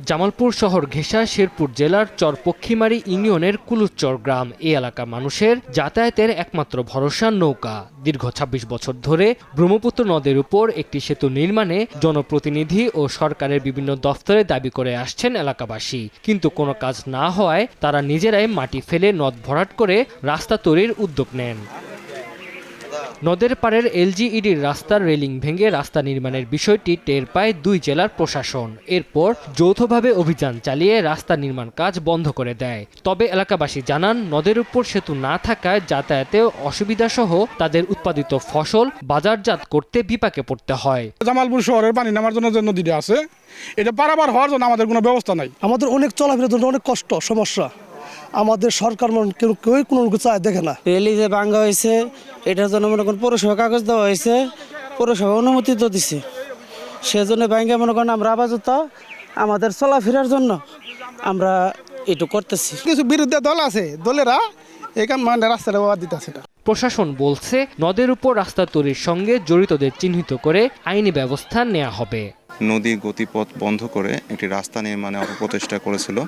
জামালপুর শহর ঘেঁষা শেরপুর জেলার চরপক্ষীমারি ইউনিয়নের কুলুচর গ্রাম এই এলাকার মানুষের যাতায়াতের একমাত্র ভরসা নৌকা। দীর্ঘ ২৬ বছর ধরে ব্রহ্মপুত্র নদের উপর একটি সেতু নির্মাণে জনপ্রতিনিধি ও সরকারের বিভিন্ন দফতরে দাবি করে আসছেন এলাকাবাসী, কিন্তু কোনো কাজ না হওয়ায় তারা নিজেরাই মাটি ফেলে নদ ভরাট করে রাস্তা তৈরির উদ্যোগ নেন। নদের পাড়ের এলজিইডির রাস্তার রেলিং ভেঙে রাস্তা নির্মাণের বিষয়টি টের পায় দুই জেলার প্রশাসন। এরপর যৌথভাবে অভিযান চালিয়ে রাস্তা নির্মাণ কাজ বন্ধ করে দেয়। তবে এলাকাবাসী জানান, নদের উপর সেতু না থাকায় যাতায়াতে অসুবিধা সহ তাদের উৎপাদিত ফসল বাজারজাত করতে বিপাকে পড়তে হয়। জামালপুর শহরের পানি নামার জন্য যে নদীটা আছে, এটা পারাপার হওয়ার জন্য আমাদের কোনো ব্যবস্থা নাই। আমাদের অনেক চলাফেরার জন্য অনেক কষ্ট সমস্যা। আমাদের সরকার কেউ কোনো চায় দেখে না। রেলি যে ভাঙ্গা হয়েছে এটার জন্য মনে করেন পৌরসভা কাগজ দেওয়া হয়েছে, পৌরসভা অনুমতি তো দিছে, সেজন্য ভাঙ্গা মনে করেন আমরা আপাতত আমাদের চলাফেরার জন্য আমরা একটু করতেছি। কিছু বিরুদ্ধে দল আছে, দলেরা এখান মানে রাস্তাটা দিতেছে না। প্রশাসন বলছে, নদের উপর রাস্তা তৈরির সঙ্গে জড়িতদের চিহ্নিত করে আইনি ব্যবস্থা নেওয়া হবে। নদীর গতিপথ বন্ধ করে একটি রাস্তা নির্মাণে অপপ্রচেষ্টা করেছিল।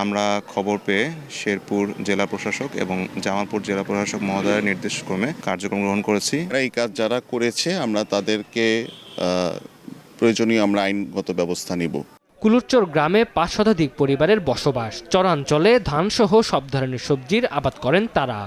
আমরা খবর পেয়ে শেরপুর জেলা প্রশাসক এবং জামালপুর জেলা প্রশাসক মহোদয়ের নির্দেশক্রমে কার্যক্রম গ্রহণ করেছি। এই কাজ যারা করেছে আমরা তাদেরকে প্রয়োজনীয় আমরা আইনগত ব্যবস্থা নিব। কুলুচর গ্রামে ৫ শতাধিক পরিবারের বসবাস। চরাঞ্চলে ধানসহ সব ধরনের সবজির আবাদ করেন তারা।